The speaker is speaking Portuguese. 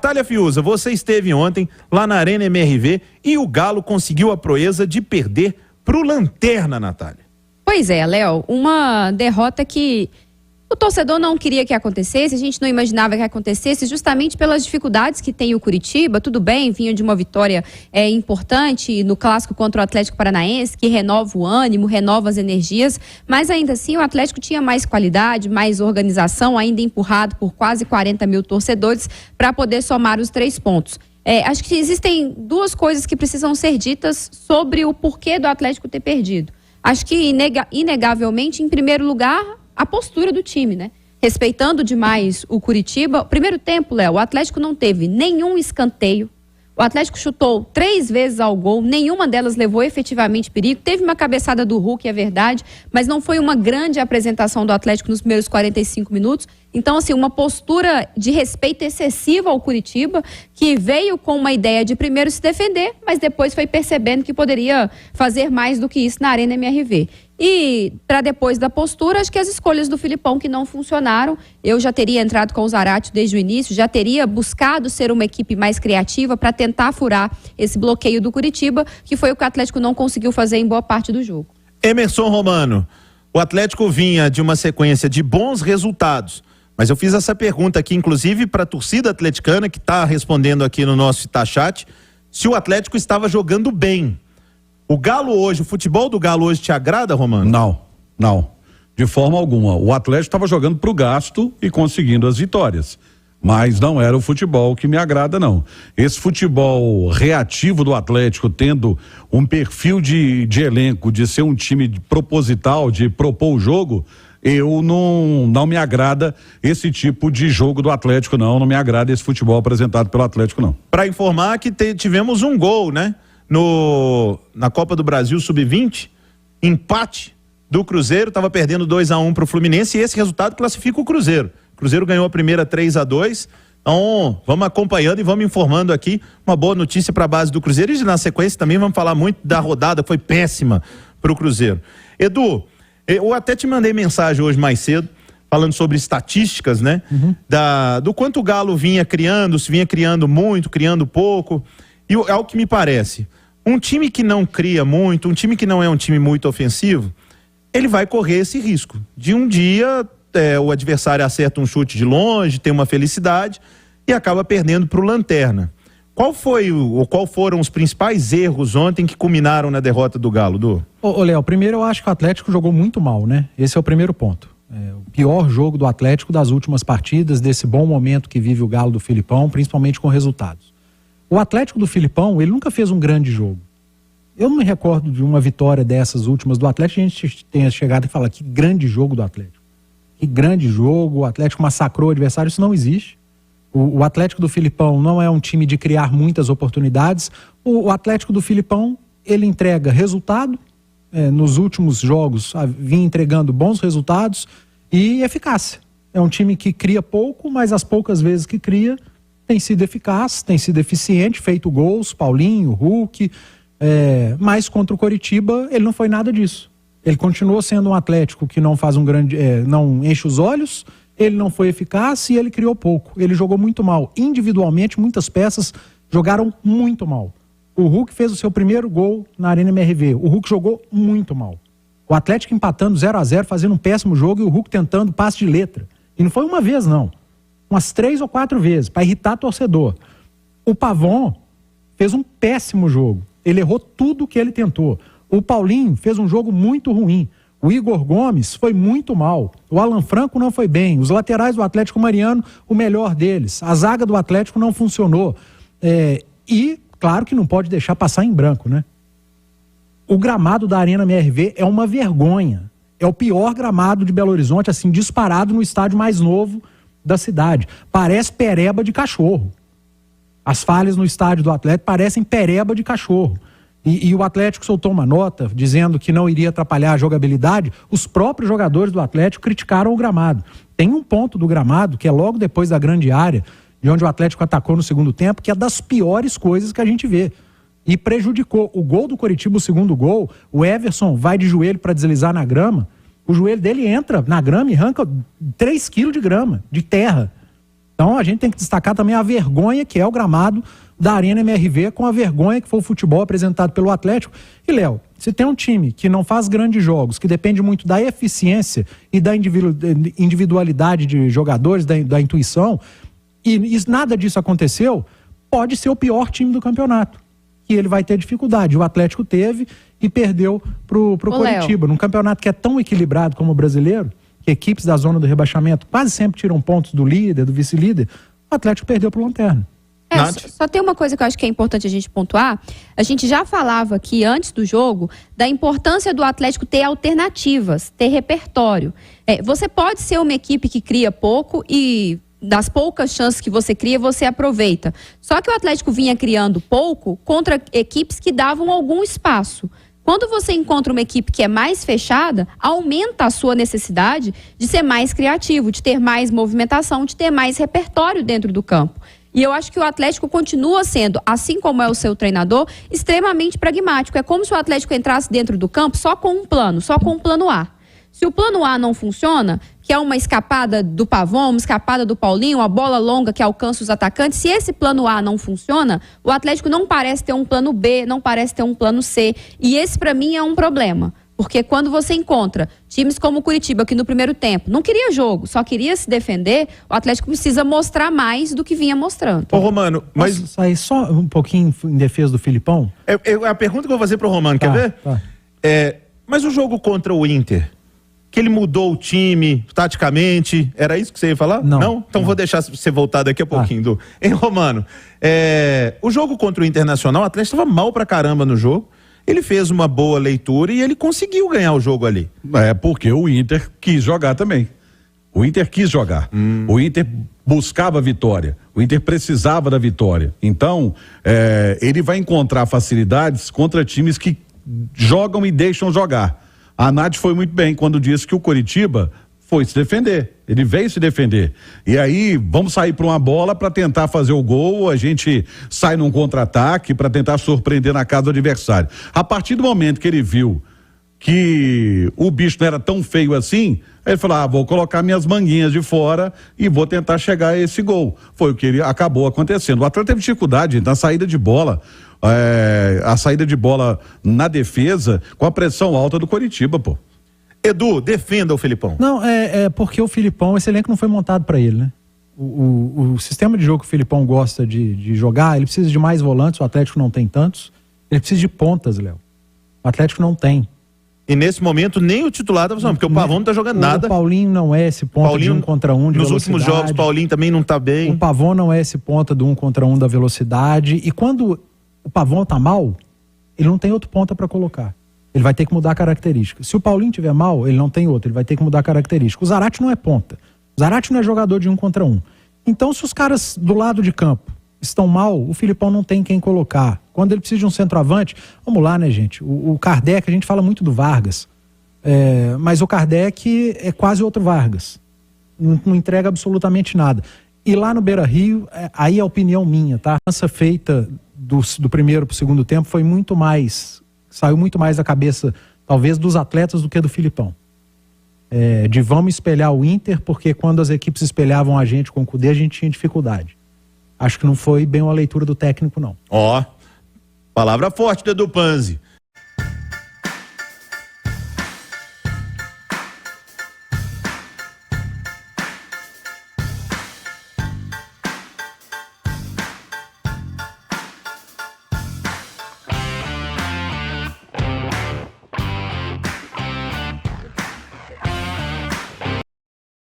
Natália Fiuza, você esteve ontem lá na Arena MRV e o Galo conseguiu a proeza de perder pro Lanterna, Natália. Pois é, Léo, uma derrota que o torcedor não queria que acontecesse, a gente não imaginava que acontecesse, justamente pelas dificuldades que tem o Curitiba. Tudo bem, vinha de uma vitória importante no clássico contra o Atlético Paranaense, que renova o ânimo, renova as energias, mas ainda assim o Atlético tinha mais qualidade, mais organização, ainda empurrado por quase 40 mil torcedores para poder somar os 3 pontos. Acho que existem 2 coisas que precisam ser ditas sobre o porquê do Atlético ter perdido. Acho que, inegavelmente, em primeiro lugar, a postura do time, né? Respeitando demais o Curitiba. Primeiro tempo, Léo, o Atlético não teve nenhum escanteio. O Atlético chutou 3 vezes ao gol, nenhuma delas levou efetivamente perigo. Teve uma cabeçada do Hulk, é verdade, mas não foi uma grande apresentação do Atlético nos primeiros 45 minutos. Então, assim, uma postura de respeito excessiva ao Curitiba, que veio com uma ideia de primeiro se defender, mas depois foi percebendo que poderia fazer mais do que isso na Arena MRV. E, para depois da postura, acho que as escolhas do Filipão que não funcionaram. Eu já teria entrado com o Zarate desde o início, já teria buscado ser uma equipe mais criativa para tentar furar esse bloqueio do Curitiba, que foi o que o Atlético não conseguiu fazer em boa parte do jogo. Emerson Romano, o Atlético vinha de uma sequência de bons resultados, mas eu fiz essa pergunta aqui, inclusive, para a torcida atleticana, que está respondendo aqui no nosso Itachat, se o Atlético estava jogando bem. O Galo hoje, o futebol do Galo hoje te agrada, Romano? Não. De forma alguma. O Atlético estava jogando pro gasto e conseguindo as vitórias. Mas não era o futebol que me agrada, não. Esse futebol reativo do Atlético, tendo um perfil de elenco, de ser um time proposital, de propor o jogo, eu não me agrada esse tipo de jogo do Atlético, não me agrada esse futebol apresentado pelo Atlético, não. Para informar que tivemos um gol, né? Na Copa do Brasil Sub-20, empate do Cruzeiro, estava perdendo 2-1 para o Fluminense, e esse resultado classifica o Cruzeiro. O Cruzeiro ganhou a primeira 3-2, então vamos acompanhando e vamos informando aqui. Uma boa notícia para a base do Cruzeiro, e na sequência também vamos falar muito da rodada, foi péssima para o Cruzeiro. Edu, eu até te mandei mensagem hoje mais cedo, falando sobre estatísticas, né? Do quanto o Galo vinha criando, se vinha criando muito, criando pouco. E é o que me parece, um time que não cria muito, um time que não é um time muito ofensivo, ele vai correr esse risco de um dia o adversário acerta um chute de longe, tem uma felicidade e acaba perdendo para o Lanterna. Qual foram os principais erros ontem que culminaram na derrota do Galo, Du? Léo, primeiro eu acho que o Atlético jogou muito mal, né? Esse é o primeiro ponto. O pior jogo do Atlético das últimas partidas, desse bom momento que vive o Galo do Filipão, principalmente com resultados. O Atlético do Filipão, ele nunca fez um grande jogo. Eu não me recordo de uma vitória dessas últimas do Atlético, a gente tenha chegado e falar que grande jogo do Atlético. Que grande jogo, o Atlético massacrou o adversário, isso não existe. O Atlético do Filipão não é um time de criar muitas oportunidades. O Atlético do Filipão, ele entrega resultado, nos últimos jogos vinha entregando bons resultados e eficácia. É um time que cria pouco, mas as poucas vezes que cria, tem sido eficaz, tem sido eficiente, feito gols, Paulinho, Hulk, mas contra o Coritiba ele não foi nada disso. Ele continuou sendo um Atlético que não faz não enche os olhos, ele não foi eficaz e ele criou pouco. Ele jogou muito mal. Individualmente, muitas peças jogaram muito mal. O Hulk fez o seu primeiro gol na Arena MRV. O Hulk jogou muito mal. O Atlético empatando 0-0, fazendo um péssimo jogo, e o Hulk tentando passe de letra. E não foi uma vez, não. Umas 3 ou 4 vezes, para irritar torcedor. O Pavon fez um péssimo jogo. Ele errou tudo que ele tentou. O Paulinho fez um jogo muito ruim. O Igor Gomes foi muito mal. O Alan Franco não foi bem. Os laterais do Atlético Mariano, o melhor deles. A zaga do Atlético não funcionou. E, claro que não pode deixar passar em branco, né? O gramado da Arena MRV é uma vergonha. É o pior gramado de Belo Horizonte, assim, disparado no estádio mais novo da cidade. Parece pereba de cachorro. As falhas no estádio do Atlético parecem pereba de cachorro. E o Atlético soltou uma nota dizendo que não iria atrapalhar a jogabilidade. Os próprios jogadores do Atlético criticaram o gramado. Tem um ponto do gramado, que é logo depois da grande área, de onde o Atlético atacou no segundo tempo, que é das piores coisas que a gente vê. E prejudicou. O gol do Coritiba, o segundo gol, o Everson vai de joelho para deslizar na grama, o joelho dele entra na grama e arranca 3 quilos de grama, de terra. Então a gente tem que destacar também a vergonha que é o gramado da Arena MRV, com a vergonha que foi o futebol apresentado pelo Atlético. E, Léo, se tem um time que não faz grandes jogos, que depende muito da eficiência e da individualidade de jogadores, da intuição, e nada disso aconteceu, pode ser o pior time do campeonato, que ele vai ter dificuldade. O Atlético teve e perdeu pro Coritiba. Num campeonato que é tão equilibrado como o brasileiro, que equipes da zona do rebaixamento quase sempre tiram pontos do líder, do vice-líder, o Atlético perdeu pro Lanterna. Só tem uma coisa que eu acho que é importante a gente pontuar. A gente já falava aqui antes do jogo da importância do Atlético ter alternativas, ter repertório. Você pode ser uma equipe que cria pouco e das poucas chances que você cria, você aproveita. Só que o Atlético vinha criando pouco contra equipes que davam algum espaço. Quando você encontra uma equipe que é mais fechada, aumenta a sua necessidade de ser mais criativo, de ter mais movimentação, de ter mais repertório dentro do campo. E eu acho que o Atlético continua sendo, assim como é o seu treinador, extremamente pragmático. É como se o Atlético entrasse dentro do campo só com um plano A. Se o plano A não funciona, que é uma escapada do Pavon, uma escapada do Paulinho, uma bola longa que alcança os atacantes, se esse plano A não funciona, o Atlético não parece ter um plano B, não parece ter um plano C. E esse, para mim, é um problema. Porque quando você encontra times como o Curitiba, que no primeiro tempo não queria jogo, só queria se defender, o Atlético precisa mostrar mais do que vinha mostrando. Ô, Romano, mas... Posso sair só um pouquinho em defesa do Filipão? A pergunta que eu vou fazer pro Romano, quer ver? Tá. Mas o jogo contra o Inter, que ele mudou o time taticamente, era isso que você ia falar? Não? Então vou deixar você voltar daqui a pouquinho. Hein, Romano? O jogo contra o Internacional, o Atlético estava mal pra caramba no jogo. Ele fez uma boa leitura e ele conseguiu ganhar o jogo ali. Porque o Inter quis jogar também. O Inter quis jogar. O Inter buscava a vitória. O Inter precisava da vitória. Então, ele vai encontrar facilidades contra times que jogam e deixam jogar. A Nath foi muito bem quando disse que o Coritiba foi se defender. Ele veio se defender. E aí, vamos sair para uma bola para tentar fazer o gol, a gente sai num contra-ataque para tentar surpreender na casa do adversário. A partir do momento que ele viu que o bicho não era tão feio assim, ele falou, vou colocar minhas manguinhas de fora e vou tentar chegar a esse gol. Foi o que ele acabou acontecendo. O Atlético teve dificuldade na saída de bola, a saída de bola na defesa com a pressão alta do Coritiba, pô. Edu, defenda o Filipão. Não, porque o Filipão, esse elenco não foi montado para ele, né? O sistema de jogo que o Filipão gosta de jogar, ele precisa de mais volantes, o Atlético não tem tantos. Ele precisa de pontas, Léo. O Atlético não tem. E nesse momento nem o titular tá funcionando, porque o Pavon não tá jogando nada. O Paulinho não é esse ponta de 1 contra 1 de velocidade. Nos últimos jogos, o Paulinho também não tá bem. O Pavon não é esse ponta do 1 contra 1 da velocidade. E quando o Pavon tá mal, ele não tem outro ponta para colocar. Ele vai ter que mudar a característica. Se o Paulinho tiver mal, ele não tem outro, ele vai ter que mudar a característica. O Zarate não é ponta. O Zarate não é jogador de 1 contra 1. Então, se os caras do lado de campo estão mal, o Filipão não tem quem colocar. Quando ele precisa de um centroavante, vamos lá, né, gente? O Kardec, a gente fala muito do Vargas, mas o Kardec é quase outro Vargas. Não entrega absolutamente nada. E lá no Beira-Rio, aí é a opinião minha, tá? A dança feita do primeiro pro segundo tempo foi muito mais... Saiu muito mais da cabeça, talvez, dos atletas do que do Filipão. De vamos espelhar o Inter, porque quando as equipes espelhavam a gente com o Cudê, a gente tinha dificuldade. Acho que não foi bem uma leitura do técnico, não. Palavra forte do Edu Panzi.